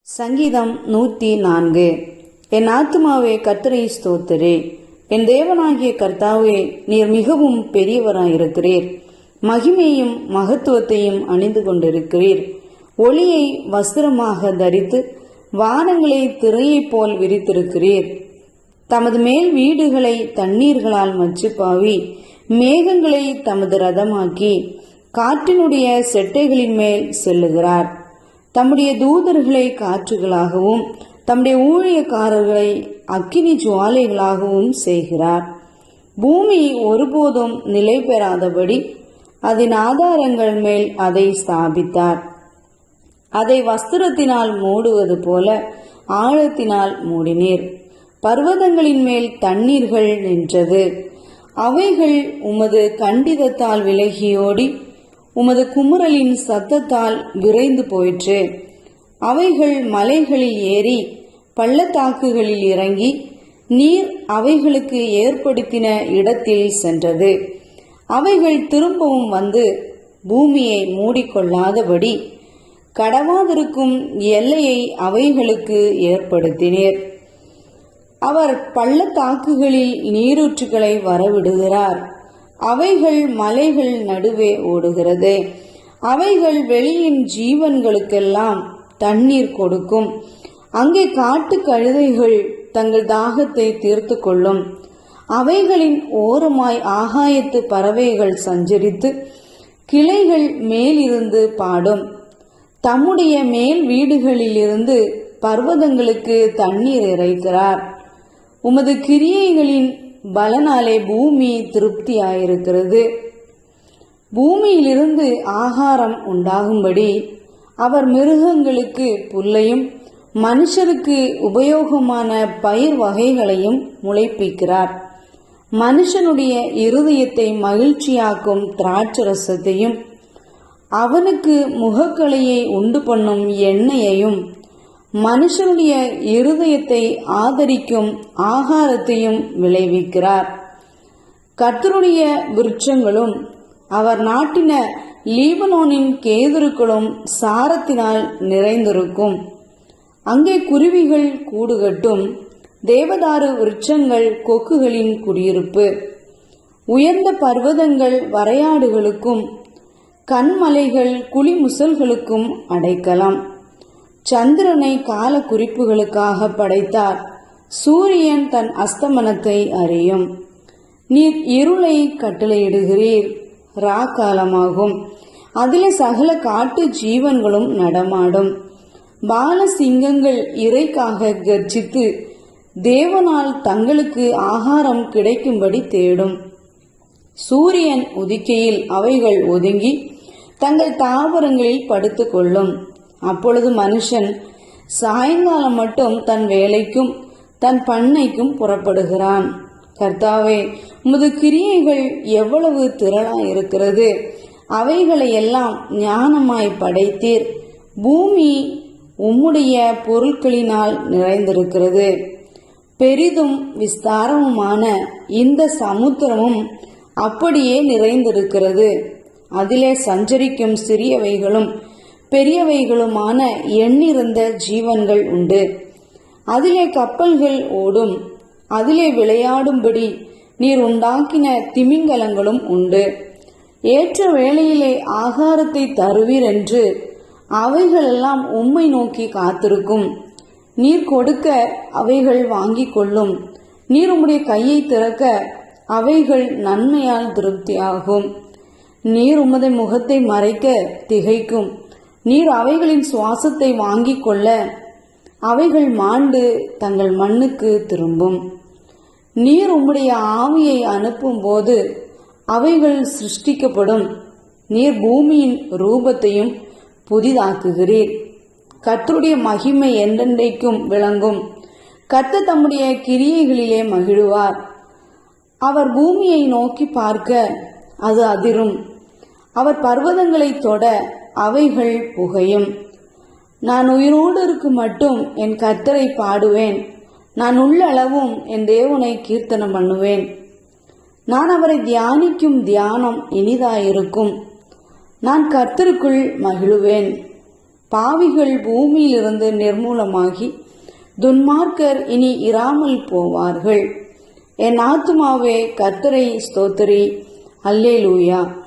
சங்கீதம் 104. என் ஆத்துமாவே கர்த்தரை ஸ்தோத்திரே. என் தேவனாகிய கர்த்தாவே, நீர் மிகவும் பெரியவராயிருக்கிறீர். மகிமையும் மகத்துவத்தையும் அணிந்து கொண்டிருக்கிறீர். ஒளியை வஸ்திரமாக தரித்து வானங்களை திரையைப் போல் விரித்திருக்கிறீர். தமது மேல் வீடுகளை தண்ணீர்களால் மச்சுப்பாவி மேகங்களை தமது ரதமாக்கி காற்றினுடைய செட்டைகளின் மேல் செல்லுகிறார். தம்முடைய தூதர்களை காற்றுகளாகவும் தம்முடைய ஊழியக்காரர்களை அக்கினி ஜுவாலைகளாகவும் செய்கிறார். பூமி ஒருபோதும் நிலை பெறாதபடி அதன் ஆதாரங்கள் மேல் அதை ஸ்தாபித்தார். அதை வஸ்திரத்தினால் மூடுவது போல ஆழத்தினால் மூடினீர். பர்வதங்களின் மேல் தண்ணீர்கள் நின்றது. அவைகள் உமது கண்டிதத்தால் விலகியோடி உமது குமுறலின் சத்தத்தால் விரைந்து போயிற்று. அவைகள் மலைகளில் ஏறி பள்ளத்தாக்குகளில் இறங்கி நீர் அவைகளுக்கு ஏற்படுத்தின இடத்தில் சென்றது. அவைகள் திரும்பவும் வந்து பூமியை மூடிக்கொள்ளாதபடி கடவாதிருக்கும் எல்லையை அவைகளுக்கு ஏற்படுத்தினீர். அவர் பள்ளத்தாக்குகளில் நீரூற்றுகளை வரவிடுகிறார். அவைகள் மலைகள் நடுவே ஓடுகிறது. அவைகள் வெளியின் ஜீவன்களுக்கெல்லாம் தண்ணீர் கொடுக்கும். அங்கே காட்டு கழுதைகள் தங்கள் தாகத்தை தீர்த்து கொள்ளும். அவைகளின் ஓரமாய் ஆகாயத்து பறவைகள் சஞ்சரித்து கிளைகள் மேலிருந்து பாடும். தம்முடைய மேல் வீடுகளிலிருந்து பர்வதங்களுக்கு தண்ணீர் இறைக்கிறார். உமது கிரியைகளின் பலனாலே பூமி திருப்தியாயிருக்கிறது. பூமியிலிருந்து ஆகாரம் உண்டாகும்படி அவர் மிருகங்களுக்கு புல்லையும் மனுஷருக்கு உபயோகமான பயிர் வகைகளையும் முளைப்பிக்கிறார். மனுஷனுடைய இருதயத்தை மகிழ்ச்சியாக்கும் திராட்சரசத்தையும் அவனுக்கு முகக்கலையை உண்டு பண்ணும் எண்ணெயையும் மனுஷனுடைய இருதயத்தை ஆதரிக்கும் ஆகாரத்தையும் விளைவிக்கிறார். கர்த்தருடைய விருட்சங்களும் அவர் நாட்டின லீபனோனின் கேதுருக்களும் சாரத்தினால் நிறைந்திருக்கும். அங்கே குருவிகள் கூடுகட்டும். தேவதாரு விருட்சங்கள் கொக்குகளின் குடியிருப்பு. உயர்ந்த பர்வதங்கள் வரையாடுகளுக்கும் கண்மலைகள் குளிமுசல்களுக்கும் அடைக்கலம். சந்திரனை கால குறிப்புகளுக்காக படைத்தார். சூரியன் தன் அஸ்தமனத்தை அறியும். நீர் இருளை கட்டளையிடுகிறீர். ராக்காலமாகும். அதிலே சகல காட்டு ஜீவன்களும் நடமாடும். பால சிங்கங்கள் இறைக்காக கர்ஜித்து தேவனால் தங்களுக்கு ஆகாரம் கிடைக்கும்படி தேடும். சூரியன் உதிக்கையில் அவைகள் ஒதுங்கி தங்கள் தாவரங்களில் படுத்து கொள்ளும். அப்பொழுது மனுஷன் சாயங்காலம் மட்டும் தன் வேலைக்கும் தன் பண்ணைக்கும் புறப்படுகிறான். கர்த்தாவே, உமது கிரியைகள் எவ்வளவு திரளாயிருக்கிறது. அவைகளை எல்லாம் ஞானமாய் படைத்தீர். பூமி உம்முடைய பொருட்களினால் நிறைந்திருக்கிறது. பெரிதும் விஸ்தாரமுமான இந்த சமுத்திரமும் அப்படியே நிறைந்திருக்கிறது. அதிலே சஞ்சரிக்கும் சிறியவைகளும் பெரியவைகளுமான எண்ணிறந்த ஜீவன்கள் உண்டு. அதிலே கப்பல்கள் ஓடும். அதிலே விளையாடும்படி நீர் உண்டாக்கின திமிங்கலங்களும் உண்டு. ஏற்ற வேளையிலே ஆகாரத்தை தருவீர் என்று அவைகளெல்லாம் உம்மை நோக்கி காத்திருக்கும். நீர் கொடுக்க அவைகள் வாங்கிக் கொள்ளும். நீர் உம்முடைய கையை திறக்க அவைகள் நன்மையால் திருப்தியாகும். நீர் உமது முகத்தை மறைக்க திகைக்கும். நீர் அவைகளின் சுவாசத்தை வாங்கிக் கொள்ள அவைகள் மாண்டு தங்கள் மண்ணுக்கு திரும்பும். நீர் உம்முடைய ஆவியை அனுப்பும் போது அவைகள் சிருஷ்டிக்கப்படும். நீர் பூமியின் ரூபத்தையும் புதிதாக்குகிறீர். கர்த்தருடைய மகிமை என்றென்றைக்கும் விளங்கும். கர்த்தர் தம்முடைய கிரியைகளிலே மகிழுவார். அவர் பூமியை நோக்கி பார்க்க அது அதிரும். அவர் பர்வதங்களை தொட அவைகள் புகையும். நான் உயிரோடு இருக்கும் மட்டும் என் கர்த்தரை பாடுவேன். நான் உள்ளளவும் என் தேவனை கீர்த்தனம் பண்ணுவேன். நான் அவரை தியானிக்கும் தியானம் இனிதாயிருக்கும். நான் கர்த்தருக்குள் மகிழுவேன். பாவிகள் பூமியிலிருந்து நிர்மூலமாகி துன்மார்க்கர் இனி இராமல் போவார்கள். என் ஆத்துமாவே கர்த்தரை ஸ்தோத்திரி. அல்லேலூயா.